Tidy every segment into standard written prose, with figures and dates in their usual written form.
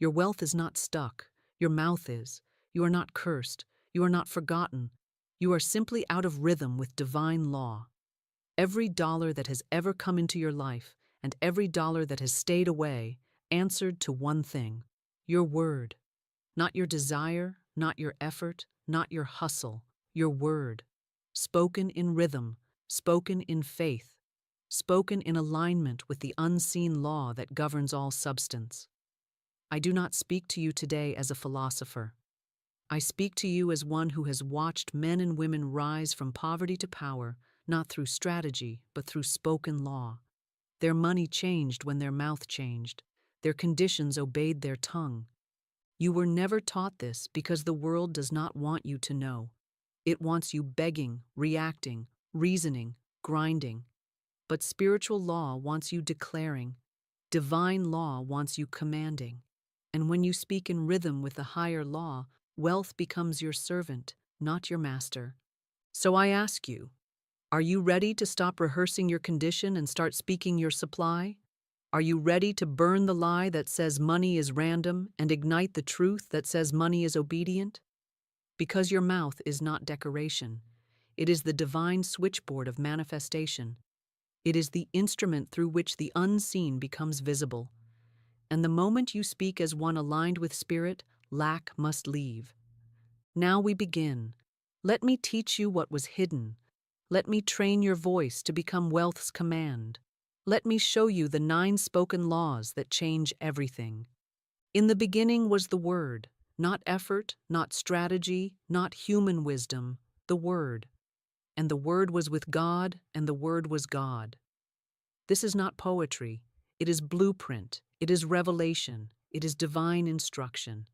Your wealth is not stuck. Your mouth is. You are not cursed. You are not forgotten. You are simply out of rhythm with divine law. Every dollar that has ever come into your life and every dollar that has stayed away answered to one thing: your word. Not your desire, not your effort, not your hustle, your word. Spoken in rhythm, spoken in faith, spoken in alignment with the unseen law that governs all substance. I do not speak to you today as a philosopher. I speak to you as one who has watched men and women rise from poverty to power, not through strategy, but through spoken law. Their money changed when their mouth changed. Their conditions obeyed their tongue. You were never taught this because the world does not want you to know. It wants you begging, reacting, reasoning, grinding. But spiritual law wants you declaring. Divine law wants you commanding. And when you speak in rhythm with the higher law, wealth becomes your servant, not your master. So I ask you, are you ready to stop rehearsing your condition and start speaking your supply? Are you ready to burn the lie that says money is random and ignite the truth that says money is obedient? Because your mouth is not decoration. It is the divine switchboard of manifestation. It is the instrument through which the unseen becomes visible. And the moment you speak as one aligned with spirit, lack must leave. Now we begin. Let me teach you what was hidden. Let me train your voice to become wealth's command. Let me show you the 9 spoken laws that change everything. In the beginning was the Word, not effort, not strategy, not human wisdom, the Word. And the Word was with God, and the Word was God. This is not poetry. It is blueprint. It is revelation. It is divine instruction.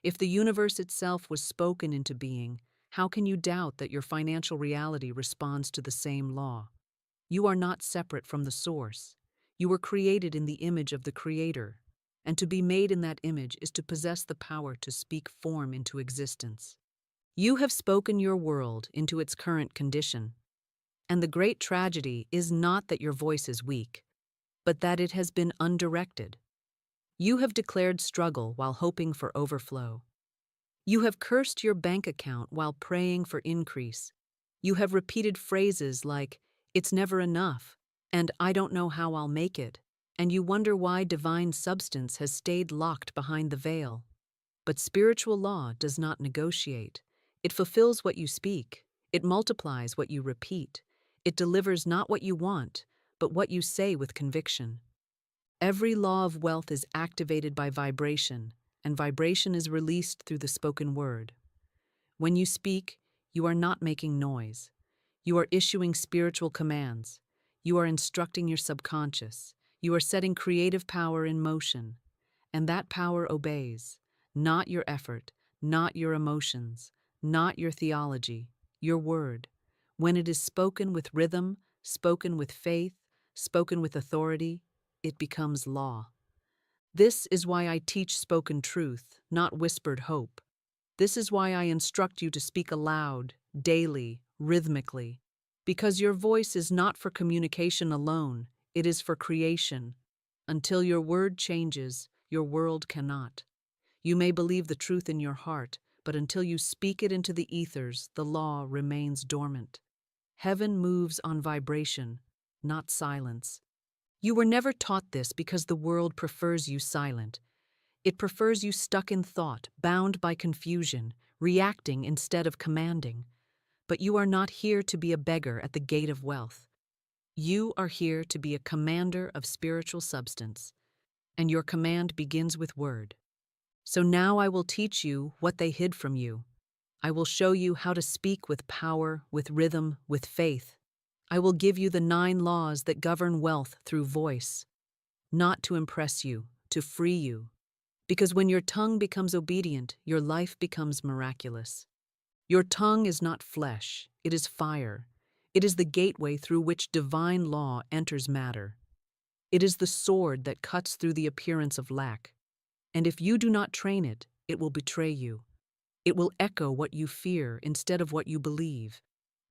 If the universe itself was spoken into being, how can you doubt that your financial reality responds to the same law? You are not separate from the source. You were created in the image of the Creator, and to be made in that image is to possess the power to speak form into existence. You have spoken your world into its current condition, and the great tragedy is not that your voice is weak, but that it has been undirected. You have declared struggle while hoping for overflow. You have cursed your bank account while praying for increase. You have repeated phrases like, "It's never enough," and "I don't know how I'll make it," and you wonder why divine substance has stayed locked behind the veil. But spiritual law does not negotiate. It fulfills what you speak. It multiplies what you repeat. It delivers not what you want, but what you say with conviction. Every law of wealth is activated by vibration, and vibration is released through the spoken word. When you speak, you are not making noise. You are issuing spiritual commands. You are instructing your subconscious. You are setting creative power in motion. And that power obeys, not your effort, not your emotions, not your theology, your word. When it is spoken with rhythm, spoken with faith, spoken with authority, it becomes law. This is why I teach spoken truth, not whispered hope. This is why I instruct you to speak aloud, daily, rhythmically. Because your voice is not for communication alone, it is for creation. Until your word changes, your world cannot. You may believe the truth in your heart, but until you speak it into the ethers, the law remains dormant. Heaven moves on vibration, not silence. You were never taught this because the world prefers you silent. It prefers you stuck in thought, bound by confusion, reacting instead of commanding. But you are not here to be a beggar at the gate of wealth. You are here to be a commander of spiritual substance, and your command begins with word. So now I will teach you what they hid from you. I will show you how to speak with power, with rhythm, with faith. I will give you the 9 laws that govern wealth through voice, not to impress you, to free you. Because when your tongue becomes obedient, your life becomes miraculous. Your tongue is not flesh, it is fire. It is the gateway through which divine law enters matter. It is the sword that cuts through the appearance of lack. And if you do not train it, it will betray you. It will echo what you fear instead of what you believe.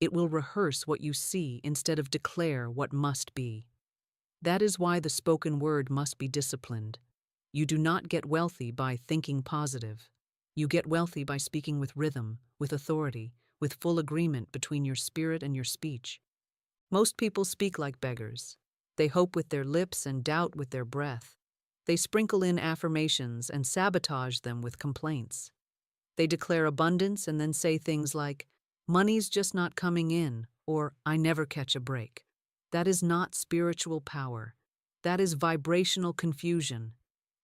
It will rehearse what you see instead of declare what must be. That is why the spoken word must be disciplined. You do not get wealthy by thinking positive. You get wealthy by speaking with rhythm, with authority, with full agreement between your spirit and your speech. Most people speak like beggars. They hope with their lips and doubt with their breath. They sprinkle in affirmations and sabotage them with complaints. They declare abundance and then say things like, "Money's just not coming in," or "I never catch a break." That is not spiritual power. That is vibrational confusion.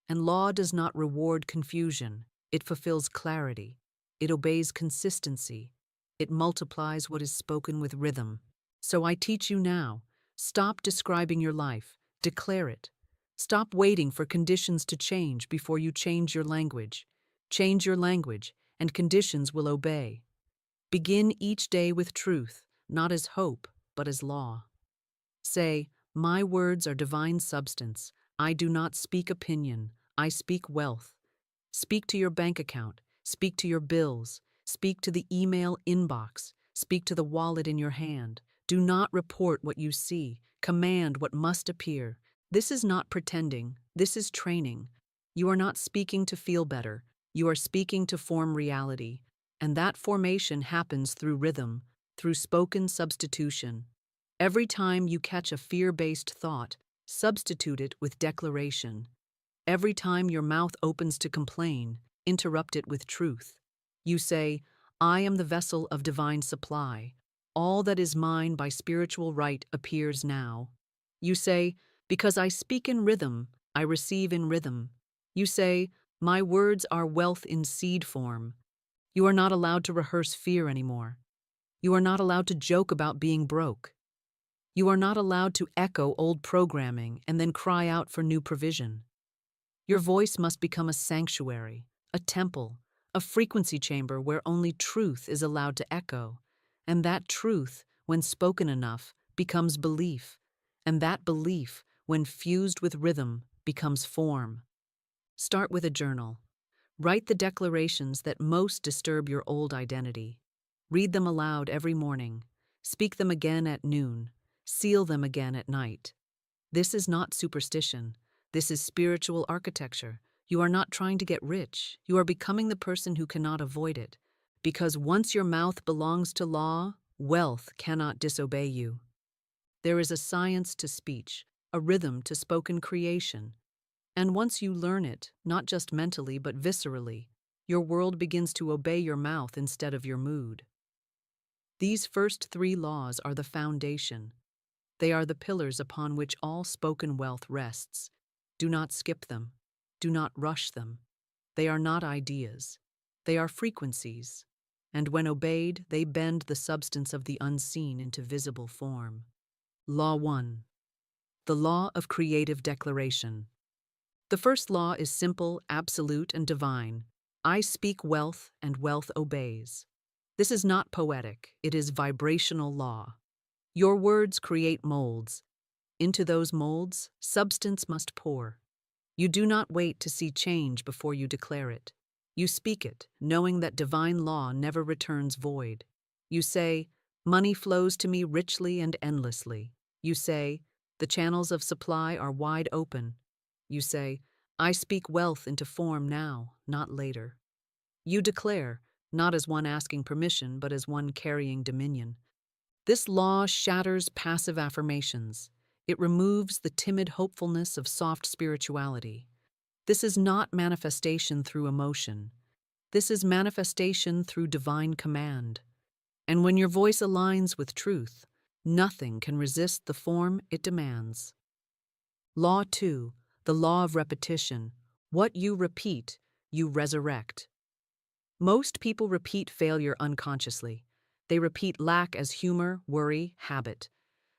And law does not reward confusion. It fulfills clarity. It obeys consistency. It multiplies what is spoken with rhythm. So I teach you now, stop describing your life, declare it. Stop waiting for conditions to change before you change your language. Change your language, and conditions will obey. Begin each day with truth, not as hope, but as law. Say, "My words are divine substance. I do not speak opinion. I speak wealth." Speak to your bank account. Speak to your bills. Speak to the email inbox. Speak to the wallet in your hand. Do not report what you see. Command what must appear. This is not pretending. This is training. You are not speaking to feel better. You are speaking to form reality. And that formation happens through rhythm, through spoken substitution. Every time you catch a fear-based thought, substitute it with declaration. Every time your mouth opens to complain, interrupt it with truth. You say, "I am the vessel of divine supply. All that is mine by spiritual right appears now." You say, "Because I speak in rhythm, I receive in rhythm." You say, "My words are wealth in seed form." You are not allowed to rehearse fear anymore. You are not allowed to joke about being broke. You are not allowed to echo old programming and then cry out for new provision. Your voice must become a sanctuary, a temple, a frequency chamber where only truth is allowed to echo. And that truth, when spoken enough, becomes belief. And that belief, when fused with rhythm, becomes form. Start with a journal. Write the declarations that most disturb your old identity. Read them aloud every morning. Speak them again at noon. Seal them again at night. This is not superstition. This is spiritual architecture. You are not trying to get rich. You are becoming the person who cannot avoid it. Because once your mouth belongs to law, wealth cannot disobey you. There is a science to speech, a rhythm to spoken creation. And once you learn it, not just mentally but viscerally, your world begins to obey your mouth instead of your mood. These first three laws are the foundation. They are the pillars upon which all spoken wealth rests. Do not skip them. Do not rush them. They are not ideas. They are frequencies. And when obeyed, they bend the substance of the unseen into visible form. Law 1. The law of creative declaration. The first law is simple, absolute, and divine. I speak wealth, and wealth obeys. This is not poetic. It is vibrational law. Your words create molds. Into those molds, substance must pour. You do not wait to see change before you declare it. You speak it, knowing that divine law never returns void. You say, "Money flows to me richly and endlessly." You say, "The channels of supply are wide open." You say, "I speak wealth into form now, not later." You declare, not as one asking permission, but as one carrying dominion. This law shatters passive affirmations. It removes the timid hopefulness of soft spirituality. This is not manifestation through emotion. This is manifestation through divine command. And when your voice aligns with truth, nothing can resist the form it demands. Law 2, the law of repetition. What you repeat, you resurrect. Most people repeat failure unconsciously. They repeat lack as humor, worry, habit.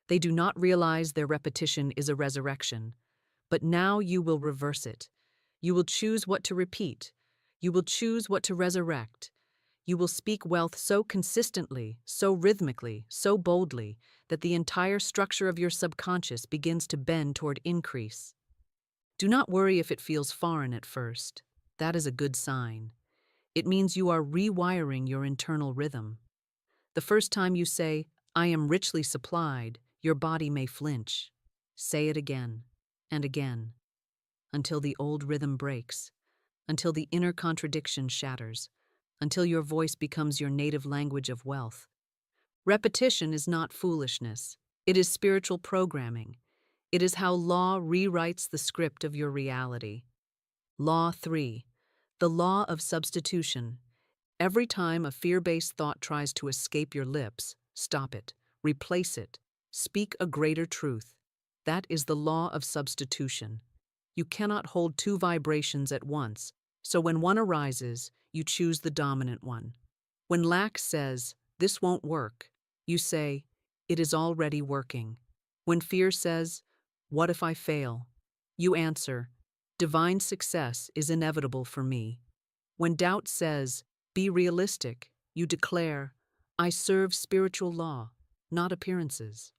They do not realize their repetition is a resurrection. But now you will reverse it. You will choose what to repeat. You will choose what to resurrect. You will speak wealth so consistently, so rhythmically, so boldly, that the entire structure of your subconscious begins to bend toward increase. Do not worry if it feels foreign at first. That is a good sign. It means you are rewiring your internal rhythm. The first time you say, "I am richly supplied," your body may flinch. Say it again and again. until the old rhythm breaks, until the inner contradiction shatters, until your voice becomes your native language of wealth. Repetition is not foolishness. It is spiritual programming. It is how law rewrites the script of your reality. Law 3. The law of substitution. Every time a fear-based thought tries to escape your lips, stop it, replace it, speak a greater truth. That is the law of substitution. You cannot hold two vibrations at once, so when one arises, you choose the dominant one. When lack says, "This won't work," you say, "It is already working." When fear says, "What if I fail?" you answer, "Divine success is inevitable for me." When doubt says, "Be realistic," you declare, "I serve spiritual law, not appearances."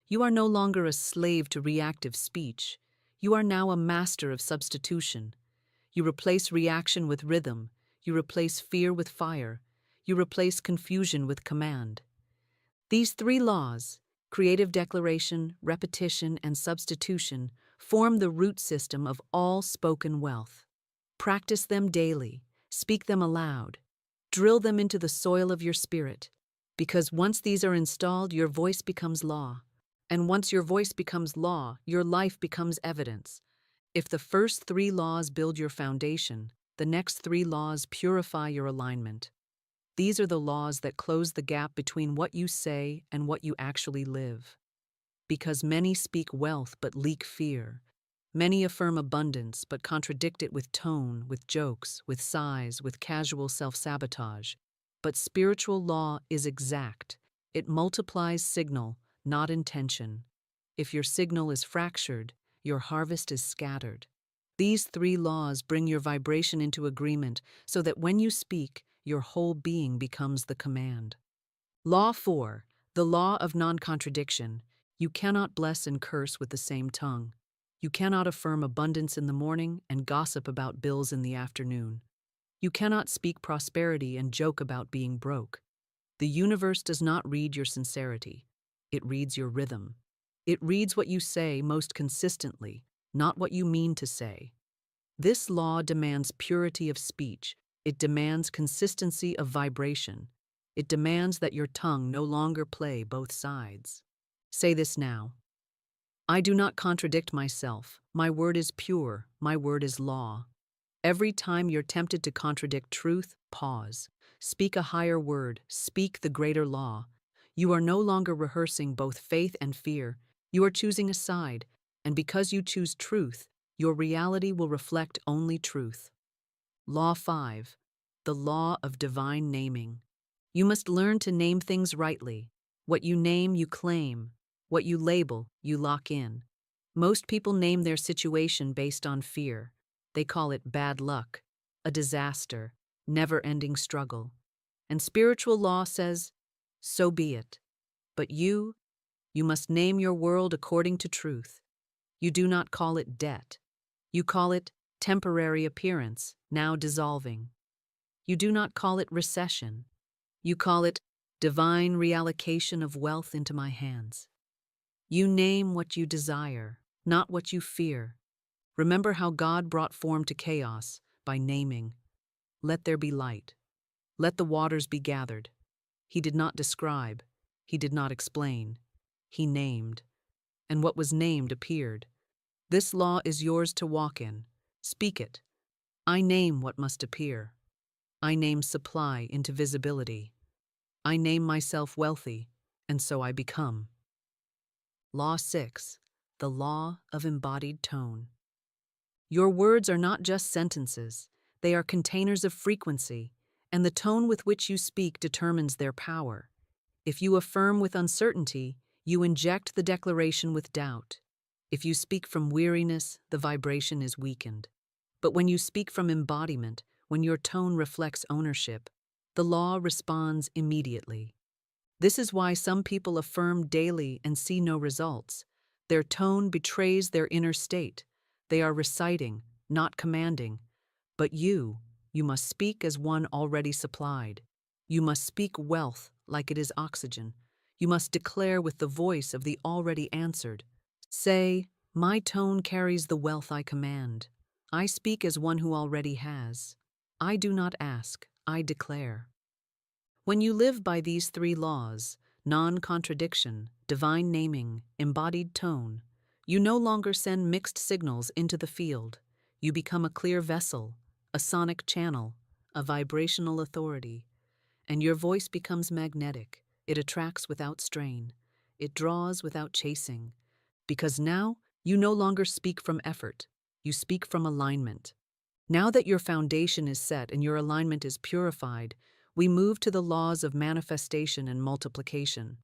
You are no longer a slave to reactive speech. You are now a master of substitution. You replace reaction with rhythm. You replace fear with fire. You replace confusion with command. These three laws, creative declaration, repetition, and substitution, form the root system of all spoken wealth. Practice them daily. Speak them aloud. Drill them into the soil of your spirit. Because once these are installed, your voice becomes law. And once your voice becomes law, your life becomes evidence. If the first three laws build your foundation, the next three laws purify your alignment. These are the laws that close the gap between what you say and what you actually live. Because many speak wealth but leak fear. Many affirm abundance but contradict it with tone, with jokes, with sighs, with casual self-sabotage. But spiritual law is exact. It multiplies signal, not intention. If your signal is fractured, your harvest is scattered. These three laws bring your vibration into agreement so that when you speak, your whole being becomes the command. Law 4, the law of non-contradiction. You cannot bless and curse with the same tongue. You cannot affirm abundance in the morning and gossip about bills in the afternoon. You cannot speak prosperity and joke about being broke. The universe does not read your sincerity. It reads your rhythm. It reads what you say most consistently, not what you mean to say. This law demands purity of speech. It demands consistency of vibration. It demands that your tongue no longer play both sides. Say this now. I do not contradict myself. My word is pure. My word is law. Every time you're tempted to contradict truth, pause. Speak a higher word. Speak the greater law. You are no longer rehearsing both faith and fear. You are choosing a side, and because you choose truth, your reality will reflect only truth. Law 5, the law of divine naming. You must learn to name things rightly. What you name, you claim. What you label, you lock in. Most people name their situation based on fear. They call it bad luck, a disaster, never-ending struggle. And spiritual law says, so be it. But you must name your world according to truth. You do not call it debt. You call it temporary appearance, now dissolving. You do not call it recession. You call it divine reallocation of wealth into my hands. You name what you desire, not what you fear. Remember how God brought form to chaos by naming. Let there be light. Let the waters be gathered. He did not describe. He did not explain. He named. And what was named appeared. This law is yours to walk in. Speak it. I name what must appear. I name supply into visibility. I name myself wealthy, and so I become. Law 6, the law of embodied tone. Your words are not just sentences. They are containers of frequency, and the tone with which you speak determines their power. If you affirm with uncertainty, you inject the declaration with doubt. If you speak from weariness, the vibration is weakened. But when you speak from embodiment, when your tone reflects ownership, the law responds immediately. This is why some people affirm daily and see no results. Their tone betrays their inner state. They are reciting, not commanding. But you must speak as one already supplied. You must speak wealth like it is oxygen. You must declare with the voice of the already answered. Say, My tone carries the wealth I command. I speak as one who already has. I do not ask, I declare. When you live by these three laws, non-contradiction, divine naming, embodied tone, you no longer send mixed signals into the field. You become a clear vessel, a sonic channel, a vibrational authority, and your voice becomes magnetic. It attracts without strain. It draws without chasing. Because now, you no longer speak from effort. You speak from alignment. Now that your foundation is set and your alignment is purified, we move to the laws of manifestation and multiplication.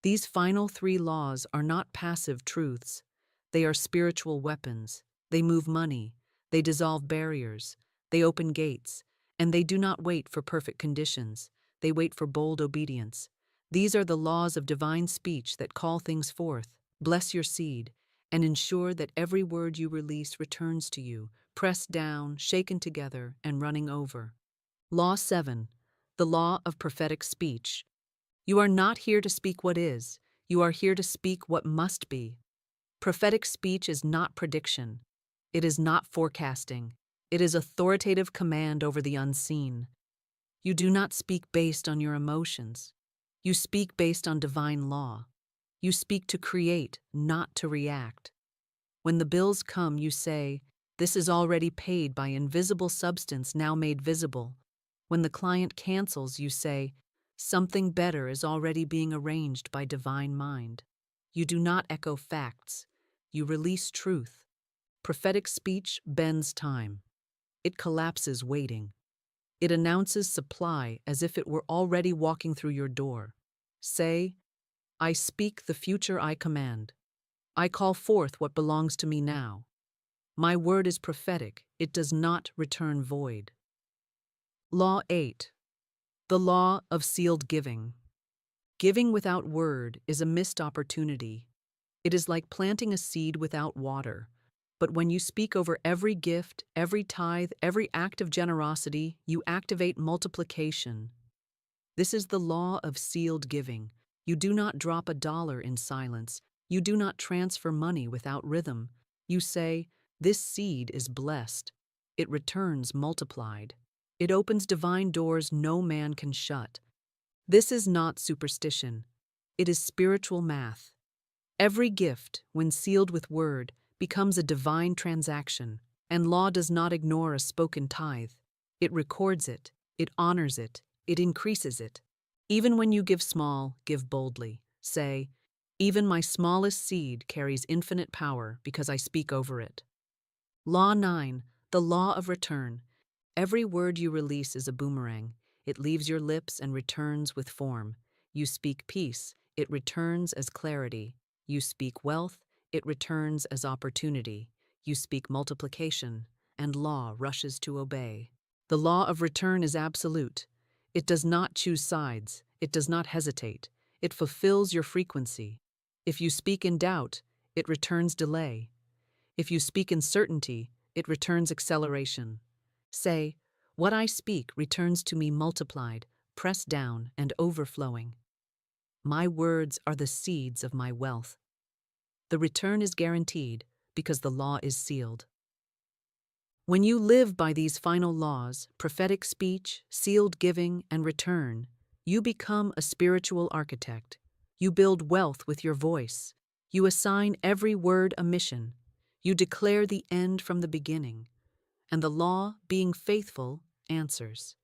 These final three laws are not passive truths. They are spiritual weapons. They move money. They dissolve barriers. They open gates. And they do not wait for perfect conditions. They wait for bold obedience. These are the laws of divine speech that call things forth, bless your seed, and ensure that every word you release returns to you, pressed down, shaken together, and running over. Law 7. The law of prophetic speech. You are not here to speak what is. You are here to speak what must be. Prophetic speech is not prediction. It is not forecasting. It is authoritative command over the unseen. You do not speak based on your emotions. You speak based on divine law. You speak to create, not to react. When the bills come, you say, "This is already paid by invisible substance now made visible." When the client cancels, you say, "Something better is already being arranged by divine mind." You do not echo facts. You release truth. Prophetic speech bends time. It collapses waiting. It announces supply as if it were already walking through your door. Say, "I speak the future I command. I call forth what belongs to me now." My word is prophetic. It does not return void. Law 8. The law of sealed giving. Giving without word is a missed opportunity. It is like planting a seed without water. But when you speak over every gift, every tithe, every act of generosity, you activate multiplication. This is the law of sealed giving. You do not drop $1 in silence. You do not transfer money without rhythm. You say, "This seed is blessed." It returns multiplied. It opens divine doors no man can shut. This is not superstition. It is spiritual math. Every gift, when sealed with word, becomes a divine transaction, and law does not ignore a spoken tithe. It records it, it honors it, it increases it. Even when you give small, give boldly. Say, "Even my smallest seed carries infinite power because I speak over it." Law 9, the law of return. Every word you release is a boomerang. It leaves your lips and returns with form. You speak peace, it returns as clarity. You speak wealth, it returns as opportunity. You speak multiplication, and law rushes to obey. The law of return is absolute. It does not choose sides. It does not hesitate. It fulfills your frequency. If you speak in doubt, it returns delay. If you speak in certainty, it returns acceleration. Say, "What I speak returns to me multiplied, pressed down, and overflowing." My words are the seeds of my wealth. The return is guaranteed because the law is sealed. When you live by these final laws, prophetic speech, sealed giving, and return, you become a spiritual architect. You build wealth with your voice. You assign every word a mission. You declare the end from the beginning. And the law, being faithful, answers.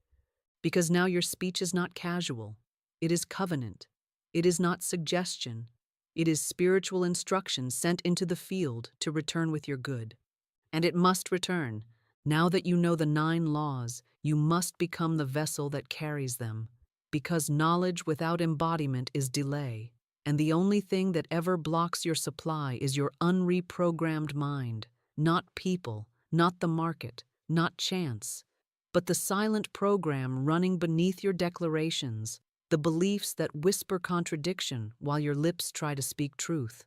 Because now your speech is not casual. It is covenant. It is not suggestion. It is spiritual instruction sent into the field to return with your good. And it must return. Now that you know the 9 laws, you must become the vessel that carries them. Because knowledge without embodiment is delay. And the only thing that ever blocks your supply is your unreprogrammed mind. Not people, not the market, not chance, but the silent program running beneath your declarations, the beliefs that whisper contradiction while your lips try to speak truth.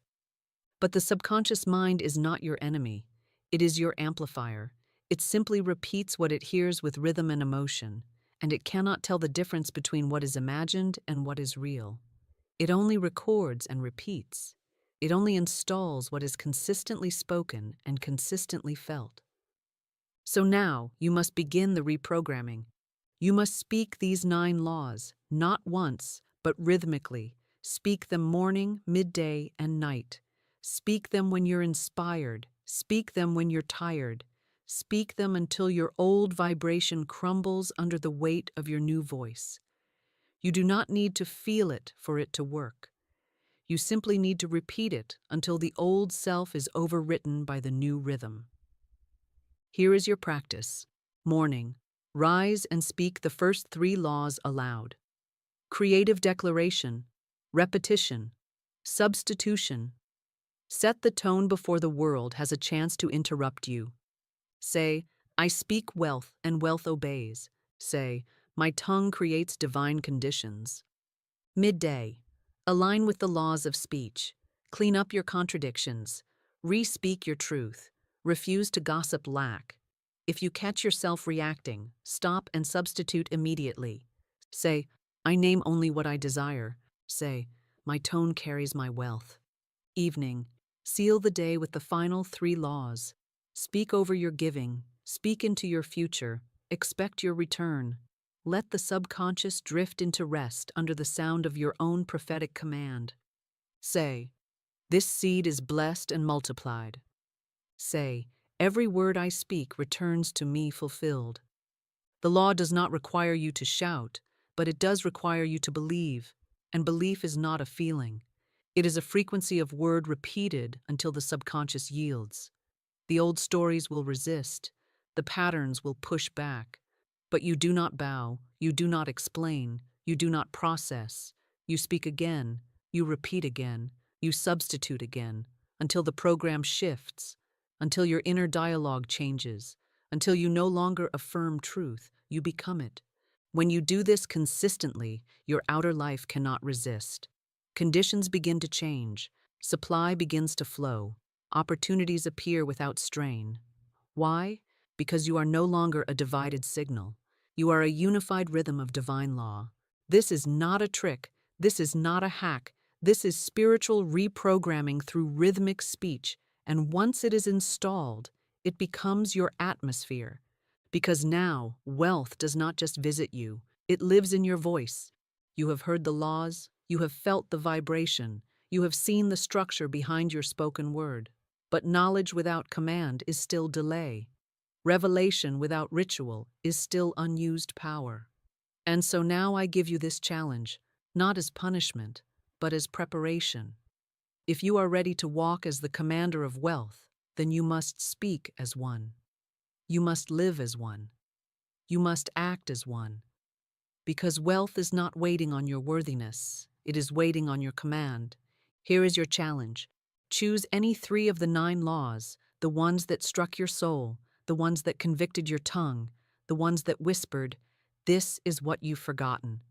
But the subconscious mind is not your enemy. It is your amplifier. It simply repeats what it hears with rhythm and emotion, and it cannot tell the difference between what is imagined and what is real. It only records and repeats. It only installs what is consistently spoken and consistently felt. So now you must begin the reprogramming. You must speak these 9 laws, not once, but rhythmically. Speak them morning, midday, and night. Speak them when you're inspired. Speak them when you're tired. Speak them until your old vibration crumbles under the weight of your new voice. You do not need to feel it for it to work. You simply need to repeat it until the old self is overwritten by the new rhythm. Here is your practice. Morning. Rise and speak the first 3 laws aloud. Creative declaration, repetition, substitution. Set the tone before the world has a chance to interrupt you. Say, I speak wealth and wealth obeys. Say, my tongue creates divine conditions. Midday. Align with the laws of speech. Clean up your contradictions. Re-speak your truth. Refuse to gossip lack. If you catch yourself reacting, stop and substitute immediately. Say, I name only what I desire. Say, my tone carries my wealth. Evening. Seal the day with the final 3 laws. Speak over your giving. Speak into your future. Expect your return. Let the subconscious drift into rest under the sound of your own prophetic command. Say, this seed is blessed and multiplied. Say, every word I speak returns to me fulfilled. The law does not require you to shout, but it does require you to believe, and belief is not a feeling. It is a frequency of word repeated until the subconscious yields. The old stories will resist, the patterns will push back, but you do not bow, you do not explain, you do not process. You speak again, you repeat again, you substitute again, until the program shifts, until your inner dialogue changes, until you no longer affirm truth, you become it. When you do this consistently, your outer life cannot resist. Conditions begin to change, supply begins to flow, opportunities appear without strain. Why? Because you are no longer a divided signal. You are a unified rhythm of divine law. This is not a trick. This is not a hack. This is spiritual reprogramming through rhythmic speech, and once it is installed, it becomes your atmosphere. Because now, wealth does not just visit you, it lives in your voice. You have heard the laws, you have felt the vibration, you have seen the structure behind your spoken word. But knowledge without command is still delay. Revelation without ritual is still unused power. And so now I give you this challenge, not as punishment, but as preparation. If you are ready to walk as the commander of wealth, then you must speak as one. You must live as one. You must act as one. Because wealth is not waiting on your worthiness, it is waiting on your command. Here is your challenge. Choose any 3 of the 9 laws, the ones that struck your soul, the ones that convicted your tongue, the ones that whispered, "This is what you've forgotten."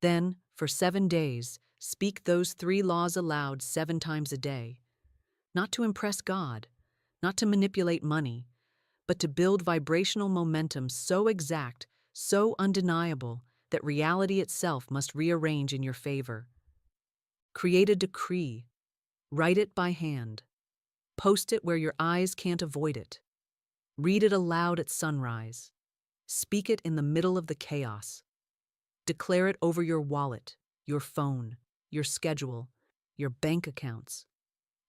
Then, for 7 days, speak those 3 laws aloud 7 times a day. Not to impress God, not to manipulate money, but to build vibrational momentum so exact, so undeniable, that reality itself must rearrange in your favor. Create a decree. Write it by hand. Post it where your eyes can't avoid it. Read it aloud at sunrise. Speak it in the middle of the chaos. Declare it over your wallet, your phone, your schedule, your bank accounts.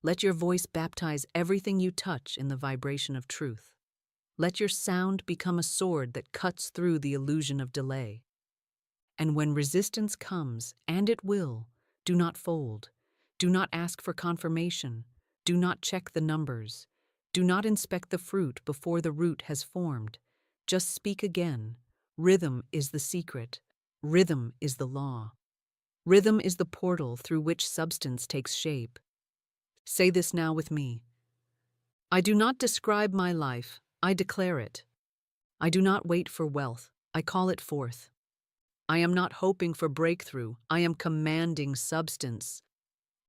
Let your voice baptize everything you touch in the vibration of truth. Let your sound become a sword that cuts through the illusion of delay. And when resistance comes, and it will, do not fold. Do not ask for confirmation. Do not check the numbers. Do not inspect the fruit before the root has formed. Just speak again. Rhythm is the secret. Rhythm is the law. Rhythm is the portal through which substance takes shape. Say this now with me. I do not describe my life, I declare it. I do not wait for wealth, I call it forth. I am not hoping for breakthrough, I am commanding substance.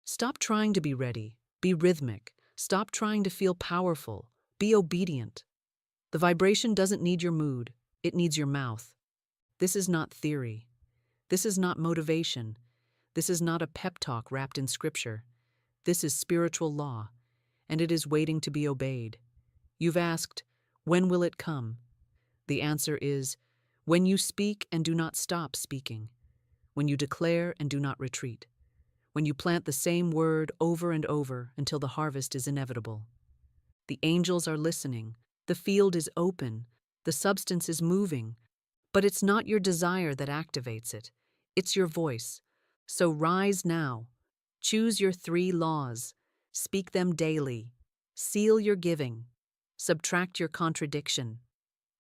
Stop trying to be ready, be rhythmic. Stop trying to feel powerful, be obedient. The vibration doesn't need your mood, it needs your mouth. This is not theory. This is not motivation. This is not a pep talk wrapped in scripture. This is spiritual law, and it is waiting to be obeyed. You've asked, when will it come? The answer is, when you speak and do not stop speaking, when you declare and do not retreat, when you plant the same word over and over until the harvest is inevitable. The angels are listening, the field is open, the substance is moving, but it's not your desire that activates it, it's your voice. So rise now, choose your 3 laws, speak them daily, seal your giving, subtract your contradiction,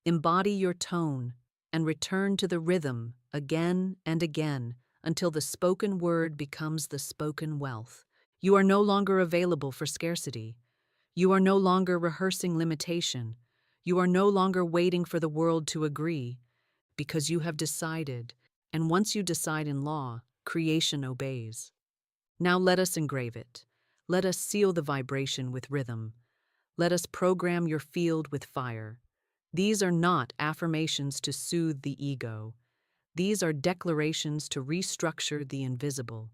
embody your tone, and return to the rhythm again and again until the spoken word becomes the spoken wealth. You are no longer available for scarcity. You are no longer rehearsing limitation. You are no longer waiting for the world to agree, because you have decided, and once you decide in law, creation obeys. Now let us engrave it. Let us seal the vibration with rhythm. Let us program your field with fire. These are not affirmations to soothe the ego. These are declarations to restructure the invisible.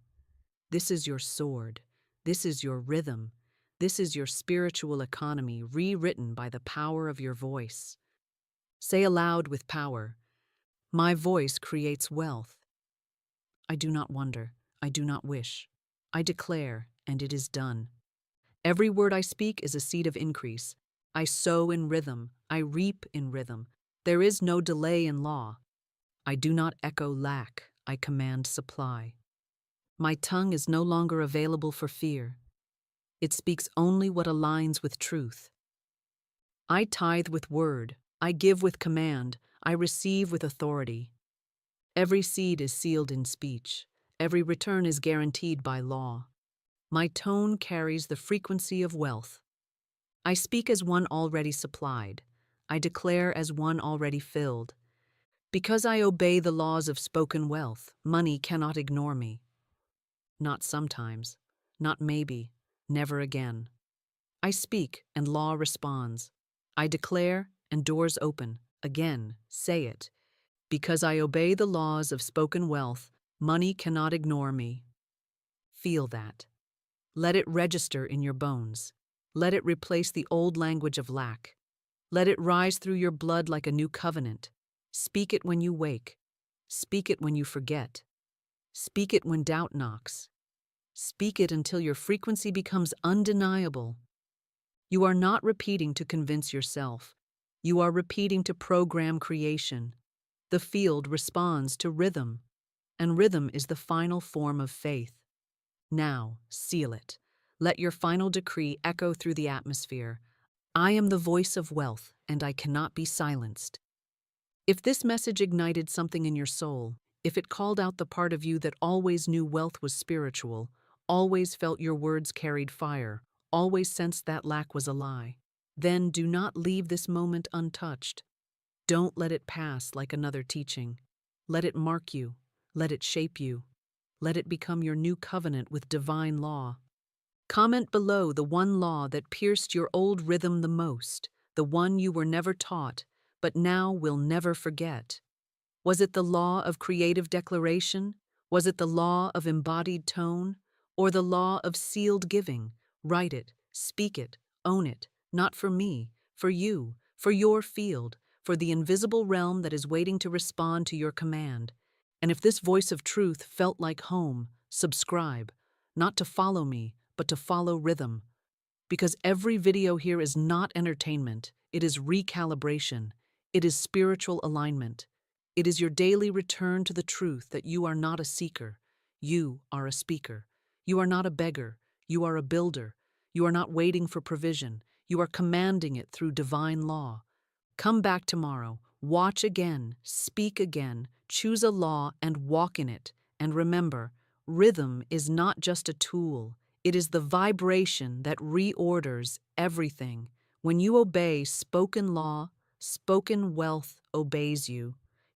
This is your sword. This is your rhythm. This is your spiritual economy rewritten by the power of your voice. Say aloud with power, my voice creates wealth. I do not wonder. I do not wish. I declare, and it is done. Every word I speak is a seed of increase. I sow in rhythm. I reap in rhythm. There is no delay in law. I do not echo lack. I command supply. My tongue is no longer available for fear. It speaks only what aligns with truth. I tithe with word. I give with command. I receive with authority. Every seed is sealed in speech. Every return is guaranteed by law. My tone carries the frequency of wealth. I speak as one already supplied. I declare as one already filled. Because I obey the laws of spoken wealth, money cannot ignore me. Not sometimes, not maybe, never again. I speak and law responds. I declare and doors open. Again, say it. Because I obey the laws of spoken wealth, money cannot ignore me. Feel that. Let it register in your bones. Let it replace the old language of lack. Let it rise through your blood like a new covenant. Speak it when you wake. Speak it when you forget. Speak it when doubt knocks. Speak it until your frequency becomes undeniable. You are not repeating to convince yourself. You are repeating to program creation. The field responds to rhythm, and rhythm is the final form of faith. Now, seal it. Let your final decree echo through the atmosphere. I am the voice of wealth, and I cannot be silenced. If this message ignited something in your soul, if it called out the part of you that always knew wealth was spiritual, always felt your words carried fire, always sensed that lack was a lie, then do not leave this moment untouched. Don't let it pass like another teaching. Let it mark you. Let it shape you. Let it become your new covenant with divine law. Comment below the one law that pierced your old rhythm the most, the one you were never taught, but now will never forget. Was it the law of creative declaration? Was it the law of embodied tone? Or the law of sealed giving? Write it, speak it, own it, not for me, for you, for your field, for the invisible realm that is waiting to respond to your command. And if this voice of truth felt like home, subscribe, not to follow me, but to follow rhythm. Because every video here is not entertainment, it is recalibration, it is spiritual alignment. It is your daily return to the truth that you are not a seeker, you are a speaker. You are not a beggar, you are a builder. You are not waiting for provision, you are commanding it through divine law. Come back tomorrow, watch again, speak again, choose a law and walk in it. And remember, rhythm is not just a tool, it is the vibration that reorders everything. When you obey spoken law, spoken wealth obeys you.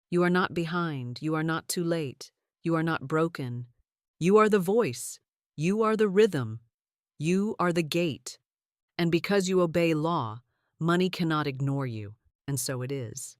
You are not behind, you are not too late, you are not broken. You are the voice, you are the rhythm, you are the gate. And because you obey law, money cannot ignore you, and so it is.